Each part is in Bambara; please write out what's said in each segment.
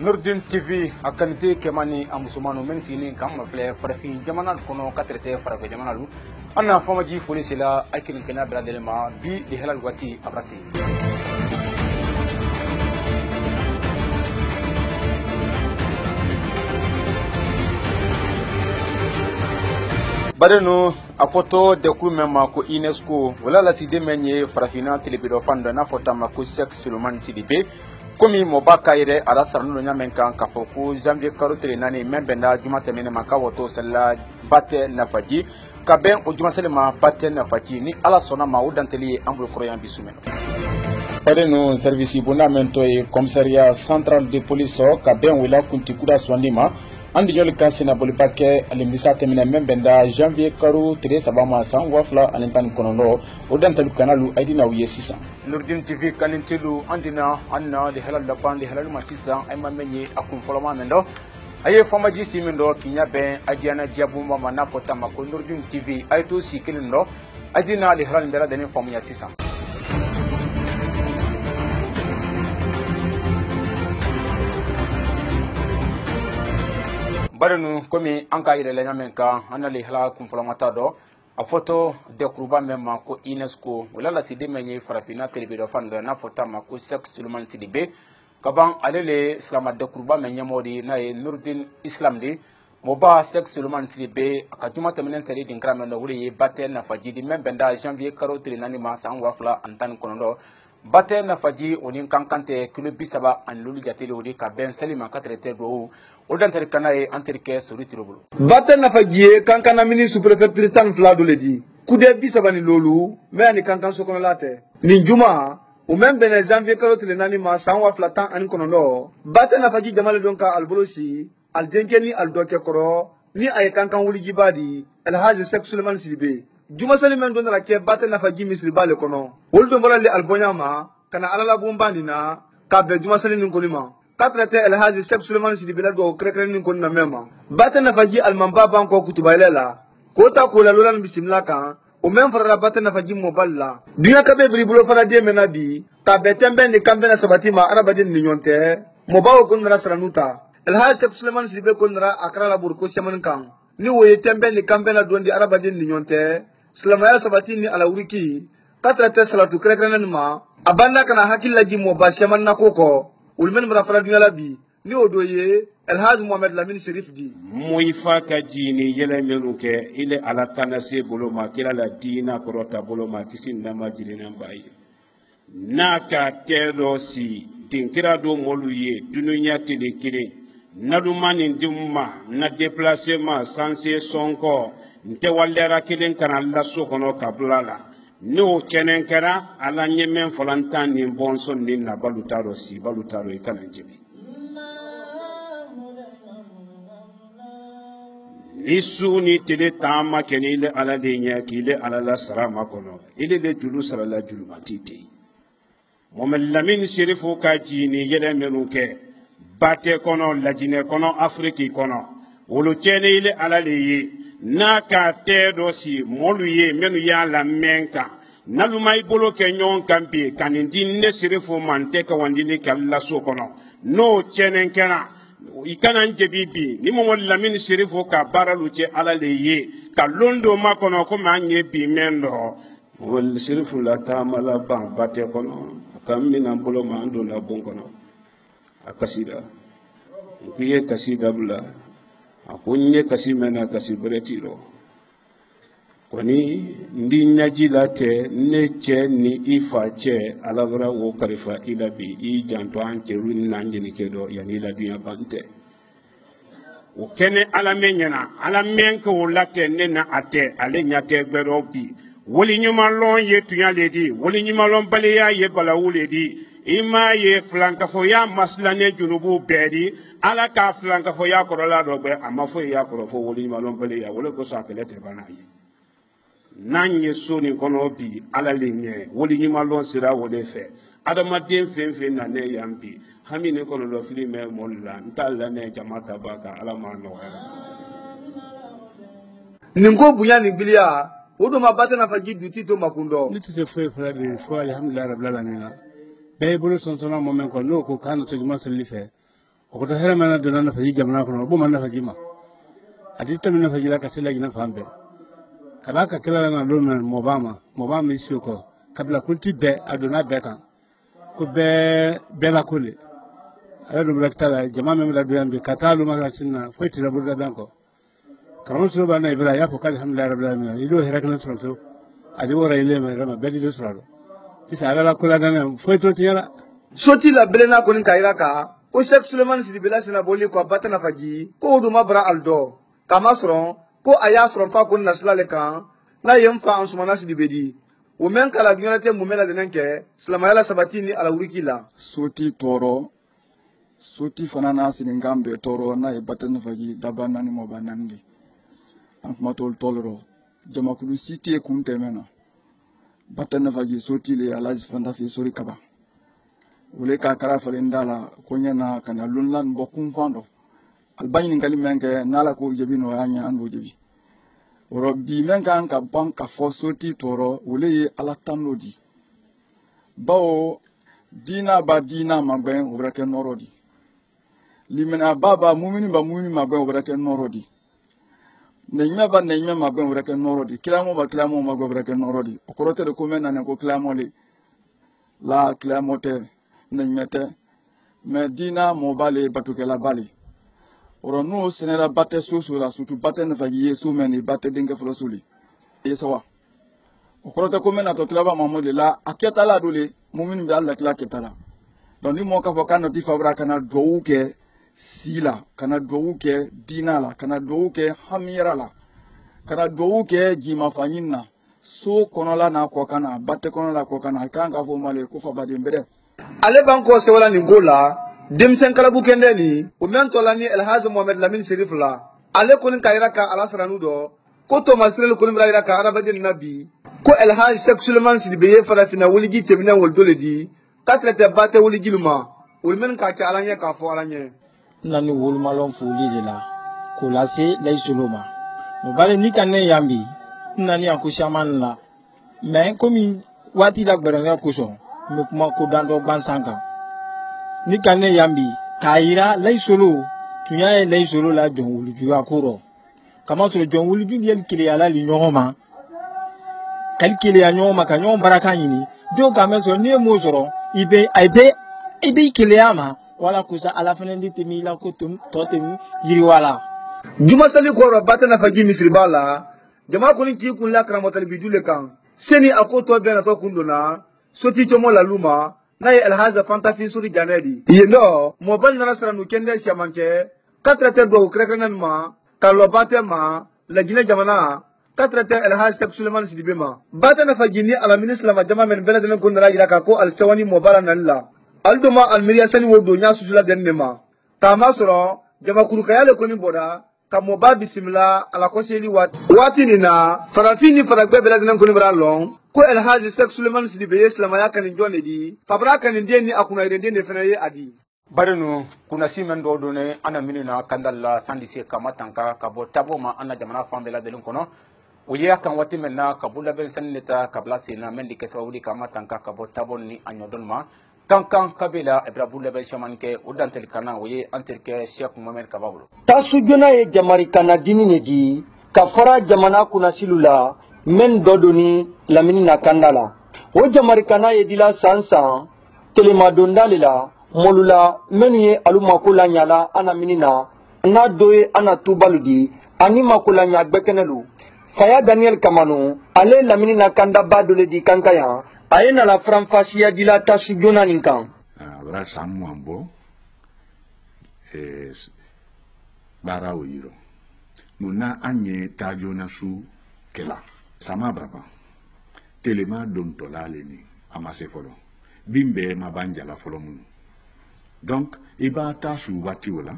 Nurdin TV a qualité kemani a musomanw men sigini kan ma filɛ farafin jamana kɔnɔ ka traité farafin jamana lu an na famaji foli sela a kelen kɛnɛ bɛɛ lajɛlen ma bi de halal waati a bɛ se badenu a fɔtɔ dekulu mɛn ma ko UNESCO wala lasiden mɛn ye farafinna tilebidɔ fan dɔ n'a fɔ ta ma ko Seck Solomani Sidibe komi mɔba ka yɛrɛ ala sarani ɲa mɛn kan k'a fɔ ko janvier kalo tile naani mɛn bɛnda juma tɛmɛnen ma ka wɔtɔ salila ba tɛ nafaji ka bɛn o jumaseli ma ba tɛ nafaji ni ala sɔnna ma o dantɛli ye an bolo kɔrɔ yan bi su mɛn badenu service bonda mɛn tɔ ye commissariat central de police ka bɛn wela kuntikuda sɔnni ma an diɲɔli ka senaboliba kɛ alimisa tɛmɛnɛ mɛn bɛnda janvier kalo tile saba ma san 2019 o dantɛli kanalu ayidinaw ye sisan Nurdin TV kanintelu andina anna de halal laban de halal masisa ay mamenye akun foloma mendo aye famaji simindo kinya ben ajiana diabu mama na fota mako Nurdin TV ay to sikilindo adina de halal ndara de famya sisa barenu komi anka ire la nyamenka anali hala kun foloma tado a photo de kuruba mema ko UNESCO wala la sidi menye farafina telebido fanda na fota ma ko Seck Solomani Sidibe kaban alele islama de kuruba menye modi na ye Nurdin Islam di moba Seck Solomani Sidibe akajuma temenen tari din kramendo wuri batel na fajidi membenda janvier karo trinani ma san wafla antan konondo batel na faji onin kankante kilo bisaba an lulu jatele wuri ka ben salima ka traité do o dan tari kanaye anterke sori tirobulu batel na faji kankana mini sous-préfecture tan fla do ledi kude bisaba ni lolu me ani kankan sokono late ni juma o men bene janvier karo trinani ma san wafla tan an konondo batel na faji jamale donka albolosi al denkeni al doke koro ni ay kankan wuli jibadi el haji Seck Solomani Sidibe juma salimen don la ke batel na faji misri bale kono woldo bolale al bonyama kana alala bombandi na ka be juma salinin konima katrate el haji Seck Solomani Sidibe la do krekren kon na mema batel na faji al mamba banko kutubalela kota ko la lolan bismillah kan o men fara batel na faji moballa dunya ka be bribulo fara de menabi ka be tembe ni kambe na sabatima arabadin ni nyonte mobawo kon na saranuta el haji Seck Solomani Sidibe kon na akra la burko seman kan ni woye tembe ni kambe na dondi arabadin ni nyonte Selamaya sabati ni ala wiki katrate salatu krekren ma abanda kana hakilla ji mo ba seman na koko ulmen mara fara dunya labi ni odoye el haz Mohamed Lamine Sherif di moifa ka jini yele menuke ile ala kana se boloma kila la dina korota boloma kisin nama jirina baye naka tedo si tinkira do moluye dununya telekire nadumani ndimma na déplacement sanse sonko nte wallera kelen kana la sokono kablala no chenen kara ala nyemen folantan ni bonson ni na balutaro si balutaro e kana jibi isu ni tele tama kenile ala de nya kile ala la sarama kono ile de julu sara la julu matiti Mohamed Lamine Sherifu ka jini yele menuke bate kono lajine kono afriki kono wolo chene ile ala le yi na ka tedo si molu ye menu ya la menka naluma ibolo ke nyon kampi kanindi ne Sherifu mante ka wandini kala so kono no chenen kana ikana njebibi ni Mohamed Lamine Sherifu ka baralu che ala le ye ka londo makono ko manye bi mendo wol Sherifu la tamala ban bate kono kamina bolo mando na bonkono akasida kuye kasida bula akunye kasimena kasibretiro koni ndi nyajila te neche ni ifa che alavra wo karifa ilabi I janto anche runi nanjini kedo yani la dunya bante o kene ala menka wo late nena ate ale nyate gbero bi woli nyuma lon ye tunya ledi woli nyuma lon baleya ye balawu ledi ima ye flankafo ya maslane junubu bedi ala ka flankafo ya korola dobe amafo ya korofo woli malon bele ya wole ko sakelete banayi nanye soni kono bi ala lenye woli nyima lon sira wole fe adama den fenfe na ne yambi hamine kono lo filime molla ntalla ne jamata baka ala ma no ningo bunya ni bilia wodo mabata na faji duti to makundo niti se fwe fwe bi fwe alhamdulillah rabbil alamin be bulu son son moment ko no ko kanu to juma salife o ko hele mana do nan faji jamna ko bo man na faji ma adi tammi na faji la ka sila gina fambe kala ka kala na do men mobama isi ko kabla kulti be aduna be kan ko be la kule ala do blaktala jama me la do yambe katalu ma sinna foti la burda danko karon so ba na ibra ya ko alhamdulillah rabbil alamin ido herakna so adi wora ile me rama be do so isa ala kula dana foti tiara soti la belena ko ni kaira ka ko Sheikh Suleiman Sidi Bela sina boli ko batana faji ko do mabra aldo kama sron ko aya sron fa ko nasla le kan na yem fa ansumana Sidi Bedi o men kala binyonate mumela denenke silamayala sabatini ala wurikila soti toro soti fanana siningambe toro na e batana faji dabana ni mo banangi an matol tolro jama kulu siti kunte mena batana faji soti le alaji fanda fi sori kaba wule ka kara falendala konya na kana lunlan bokun fando albayni ngali menke nala ko jebino anya ando jebi woro bi menka ka banka fosoti toro wule ala tanodi bawo dina ba dina magben obrake norodi limena baba mumini ba mumini magben obrake norodi neyme ba neyme magben obrake norodi kilamo ba kilamo magben obrake norodi okorote de komena ne ko kilamo le la kilamote nenyete me dina mobile batukela bali oro no senera batte soso la sutu batte na fagiye so meni batte dinga flosuli yesawa okorote komena to klaba mamole la aketa la dole mumin bi alla kla ketala don ni mo ka fokana ti fabra kana douke sila kana douke dina la kana douke hamira la kana douke jima fanyina so konola na ko kana batte konola ko kana kanga fo male ko fabade mbere ale banko se wala ni gola demsen kala bu kendeni o men to lani El Hadj Mohamed Lamine Serif la ale ko ni kayra ka ala saranu do ko to masrel ko ni bra ka araba den nabi ko El Hadj Sheikh Suleiman Sidi Beye fara fina wuligi temina wol dole di katlete bate wuligi luma wol men ka ka alanya ka fo alanya nani wol malon fuli de la ko la se lay suluma mo bale ni kanne yambi nani an ko shaman la mais comme wati la gbere ko so me kuma ko dando bansanga ni kanne yambi kaira lay solo tunya lay solo la jon wulu ju akoro kama so jon wulu ju yel kile ala li nyoma kal kile ya nyoma ka nyom baraka yini do kama so ne mo soro ibe kile ama wala kusa ala fanendi temi la ko tum totem yiri wala juma sali ko ro batana faji misri bala jama ko ni ki kun la kramotal bi jule kan seni akoto be na to kundona soti chomo la luma na El Hadj Fanta fin suri janedi yendo mo bal na rasra nu kende siamanke katrate do krekrenan ma kallo batema la gine jamana katrate El Hadj Sheikh Suleiman Sidi Bema batana fajini ala ministre la jama men beladen ko ndara ila ka ko al sawani mo bala nan la aldoma al miria sani wodo nya susula dennema kama soro jama kuru kayale ko ni boda kamo ba bismillah ala ko seli wati ni na farafini faragbe beladen ko ni bra long ko El Hadj Sheikh Suleiman Sidi Beye islamaya kan jone di fabra kan ndeni akuna irende fenaye adi barenu kuna simen do done ana minina kandalla sandise kamatanka kabo taboma ana jamana fambela delin kono uye kan wati menna kabula bel sanita kabla sina mendi ke sawuli kamatanka kabo tabonni anyodonma kankan kabila ibrahim bel shamanke udantel kana uye antelke Sheikh Mohamed Kababulo tasujuna ye jamari kana dini ne di kafara jamana kuna silula men dodoni lamini na kandala o jamari kana ye dila sansan telema dondale la molula men ye aluma kula nyala ana minina na doye ana tubaludi ani makula nya gbekenelu faya Daniel Kamano ale lamini na kanda badole di kankaya ayena la franfasia dila tasujuna ninkan abra samwambo bara oyiro nuna anye tajona su kela sama braba telema dom tolale ni amase folo bimbe mabanja la folo munu donc iba ta su wati wala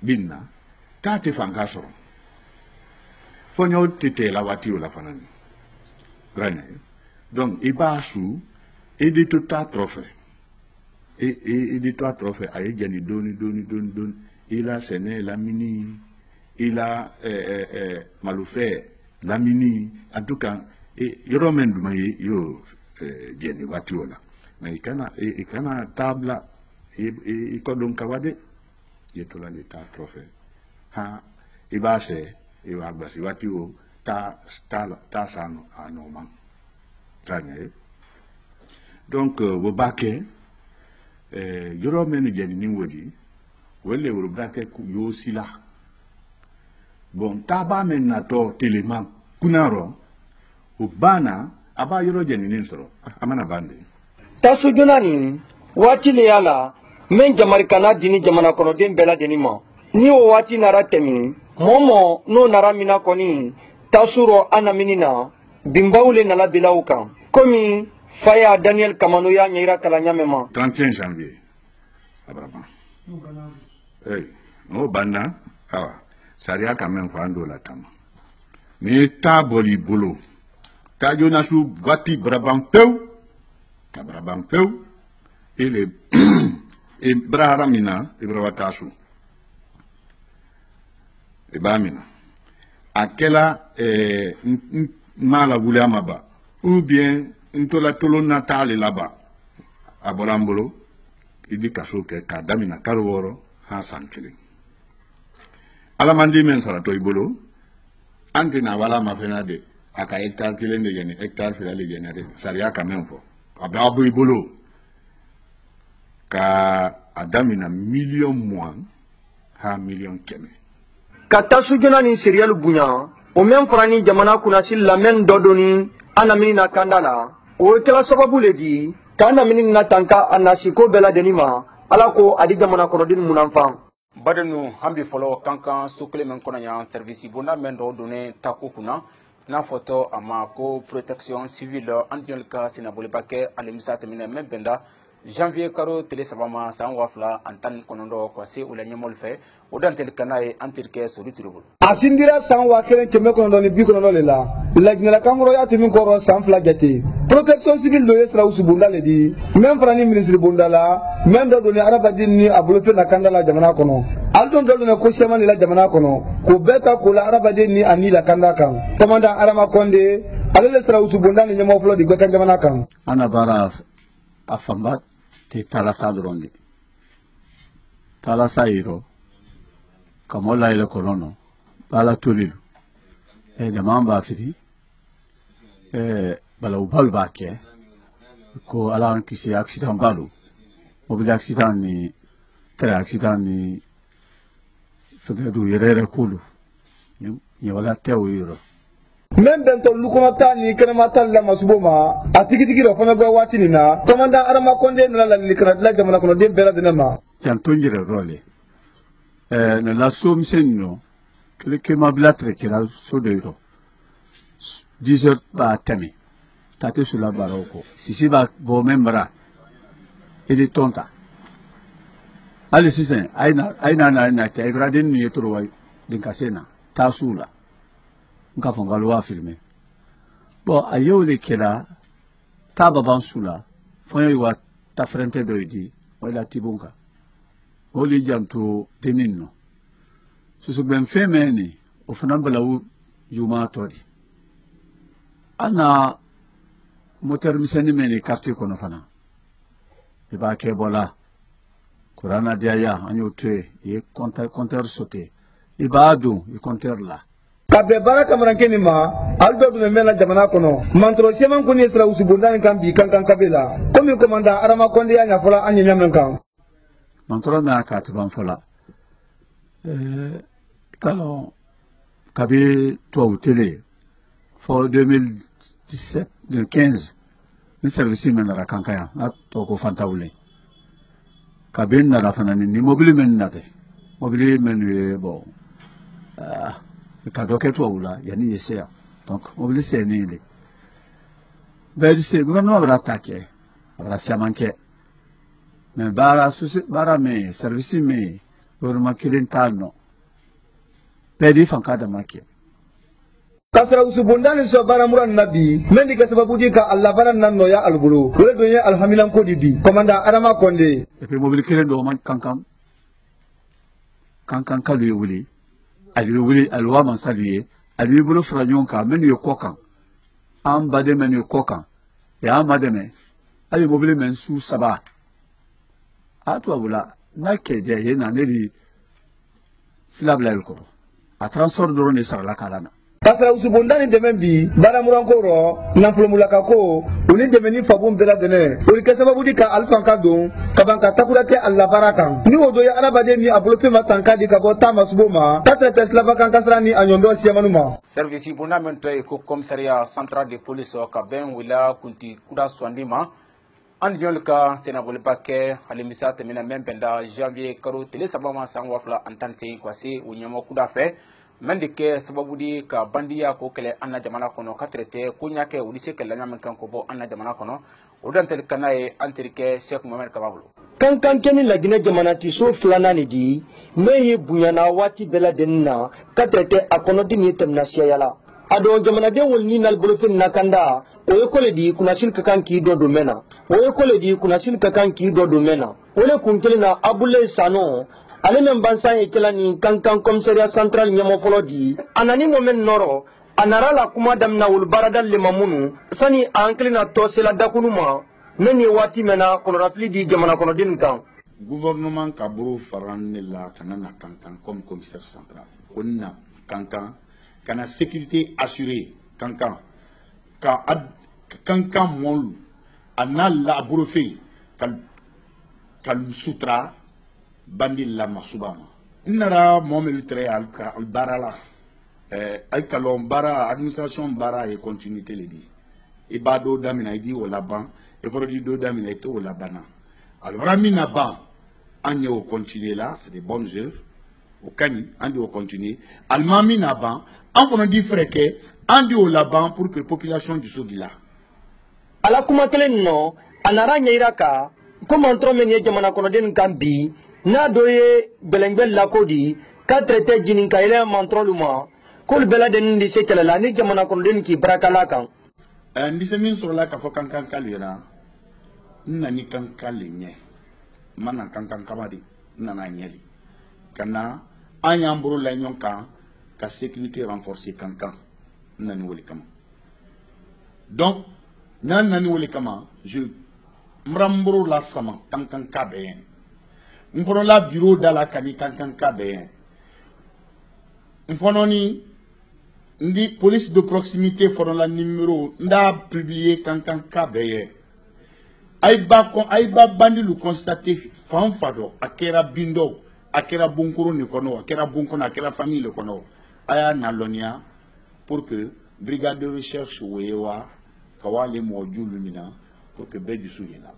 binna ta te fanga soro fonyo tete la wati wala fanani grane donc iba su edi tota trophée edi tota trophée aye jani doni ila sene la mini ila malufe lamini en tout cas yoro mendu may yo jeni wati wala mais ikana tabla i ko dum kawade yetola de ta trophée ha i ba se i wa gbasi wati o ta sano anoma tane donc wo baké yoro menu jeni ni wodi wele wo baké ku yo sila bon taba men na to teleman kunaro o bana aba yoro jeni ni soro amana bande tasu jonani wati le yala men jamarikana dini jamana kono den bela denima ni o wati nara temi momo no nara mina koni tasuro anaminina bimbawle nala bilauka komi faya Daniel Kamano ya nyira kala nyamema 31 janvier abraba no banda awa saria kamen fando la tama ni taboli bolo ta jonasu bati brabam pew ele e braharamina e bravatasu e bamina akela mala wulamaba ou bien ntola tolo natale laba abolambolo idi kasoke ka damina karworo ha sankili ala mandi men sala toy bolo antina wala mafena de aka hectare kilende jeni hectare filale jeni de saria kamen fo ababu ibolo ka adamina million moins ha million keme kata sujuna ni serial bunya o men frani jamana kuna sil lamen dodoni anamina kandala o kala sababu ledi kana minin na tanka anasiko bela denima alako adi jamana kono din munanfa badanu hambi folo kankan sukle men kono ya service bona men do donné tako kuna na photo ama ko protection civile andiol ka sinabole baké alimsat min men benda janvier karo tele sabama san wafla antan konondo ko se ula nyamol fe o dantel kanaye antirke so ritrubul asindira san wa kelen keme konondo ni bi konondo le la lajnala kamro ya timi koro san fla gati protection civile do yesra usubunda le di même frani ministre bundala même do ni arabadin ni abulo fe na kandala jamana kono aldon do ne ko sema ni la jamana kono ko beta ko la arabadin ni ani la kanda kan tamanda arama konde alele sra usubunda ni nyamo flo di gota jamana kan ana bara afamba te talasa drondi talasa iro kamola ile kolono bala tulilu de mamba fiti bala ubal bakke ko ala kisi accident balu mobile accident ni tre accident ni fege du yere kulu ni wala tewo iro même bento lukonata ni kana talla masuboma atigitigi ro fana gwa watini na komanda arama konde na la likra la jamana kono de bela de ma yan tonjire role ne la somsenno que ma blatre que la so de ro 10 heures ba temi tate sur la baroko si ba bo membra e de tonta ali sisen aina na ta gradin ni yetro wai din kasena tasula nka fonga lo filmer bon ayo le kela taba bansula foye wa ta frente do di wala tibunka oli janto teninno susu ben femeni o fanambala u juma tori ana moteur miseni meni quartier kono fana e ba ke bola kurana dia ya anyo te e compteur sauté e ba do e compteur la kabe baraka marankeni ma aldo do mena jamana kono mantro seman ko ni sra usubunda kan bi kan kabela komi komanda arama konde ya nya fola anya nyamen kan mantro na ka tiban fola kalo kabe to télé for 2017 2015 ni service men ra kankaya na to ko fantawle kabe na la fanani ni mobile men na te mobile men bon kado ke to wula yani yesea donc mobile c'est nele bedi se gouvernement va attaquer va siamanke mais bara susi bara me service me gouvernement kilintano bedi fankada make kasra usubunda ni so bara muran nabi mendi ka sababu di ka Allah baran nan no ya albulu wala do ya alhamilan ko dibi komanda arama konde et puis mobile kilendo man kankan kalu wuli ali wuli alwa man saliye ali bulu franyon ka men yo kokan am bade men yo kokan ya mademe ali mobile men su saba a tuwabula n'a kɛjɛ ye na ne di sila bila il kɔrɔ a transport dɔrɔn de sarala kala na kasara usubonda ni dɛmɛ bi baaramuranko rɔ nafolomulaka ko u ni dɛmɛ ni fabun bɛɛ lajɛlen o kɛ sababu di ka alifan ka don ka ban ka takura kɛ a labaara kan ni o do ye adamaden ni a bolofɛn ma tan ka di ka bɔ taama subo ma ta tɛ silaba kan kasara ni a ɲɔndɔ siyamanu ma service bonda min tɔ ye ko commissariat central de police ka bɛn wula kunti kuda suwandi ma an jɔn ka senaboliba kɛ alimisa tɛmɛna mɛn bɛnda janvier karo tile saba ma san 2018 ka se o ɲɛmɔ kuda fɛ men de kɛ sababu di ka bandiya ko kɛlɛ an na jamana kɔnɔ ka traité ko ɲa kɛ olu se kɛlɛ ɲamin kan ko bɔ an na jamana kɔnɔ o dan tɛli kana ye an terikɛ Sheikh Mohamed Kababolo kankan kɛni laginɛ jamana ti so filanan ni di ne ye bonyana waati bɛɛ lajɛlen na ka traité a kɔnɔdi ni tɛmɛna siyaya la a dɔn jamanaden wali ni nalibolofɛn nakanda o ye ko le di kunnasili ka kan k'i dɔ don mɛn na o ye ko le di kunnasili ka kan k'i dɔ don mɛn na o le kun kelen na Abulaye Sano ale men bansan ye kɛla ni kankan commissariat central ɲɛmɔ fɔlɔ di a nani moment nɔrɔ a nara la kuma damina wulu baarada lema minnu sani a hankili na tɔ sela dakunu ma min ye waati mɛnna kɔlɔrafili di jamana kɔnɔden kan gouvernement ka bolo faran ne la kana na kankan comme commissaire central ko na kankan kana sécurité assurée kankan ka kankan molu ana la bolo fe kal sutra bandi la masubama nara momel tre al barala ay kalon bara administration bara et continuité le di e ba do damina di wala ban e foro do damina to wala bana alors ramina ba anye o continuer là c'est des bonnes œuvres au kani andi o continuer almami na ban en fona di freke andi o la ban pour que population du sogila ala kuma kelen no anara nyeira ka comme entro men ye jamana kono den kan bi na do ye belengbel la kodi ka traité jinin ka ile mantroluma kol bela den di se kala la ni jamana kono den ki brakala kan ndi se min sur la ka fo kankan kalira nani kankan le nye mana kankan kamadi nana nyeli kana anyamburu la nyonka ka sécurité renforcée kankan nani woli kama donc nani woli kama je mramburu la sama kankan kabe mfono la bureau dala kani kankan kabe mfono ni ndi police de proximité fono la numéro nda publié kankan kabe aiba bandi lu constater fanfado akera bindo akera bunkuru ni kono akera bunkono akera famille kono aya nalonia pour que brigade de recherche wewa kawale module mina pour que bedu suyena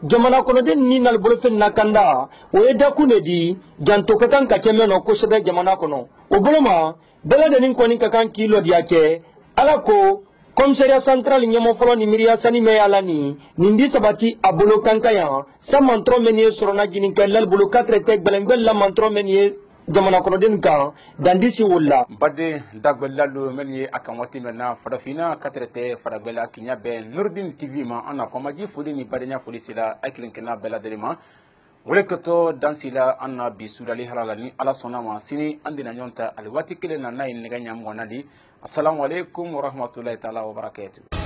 jamana kono den ni nalibolofɛn nakanda o ye dakune di janto ka kan ka kɛ mɛn nɔ kosɛbɛ jamana kɔnɔ o bolo ma bɛɛ lajɛlen kɔni ka kan k'i lɔdiya kɛ ala ko commissariat central ɲɛmɔ fɔlɔ ni miiriya sani mɛ ala nin di sabati a bolo kankan yan sa mantɔrɔ mɛn ye sɔrɔna ɲini kɛ lalibolo ka traité gbɛlɛngbɛl la mantɔrɔ mɛn ye jamana kɔnɔden kan dandisi wulila baden dagbɛlalo men ye a kan waati mɛn na farafina ka traité faragbɛla kiɲa bɛɛ Nurdin TV ma an na famaji foli ni badenya foli sera a kelen kɛnɛ bɛɛ lajɛlen ma wele kɛtɔ dansi la an na bi sudali halala ni ala sɔnna ma sini an dina ɲɔgɔn ta ali waati kelen na n'a ye nɛgɛ ɲamɔgɔ na di assalamu alaikum warahmatullahi taala wabarakatuh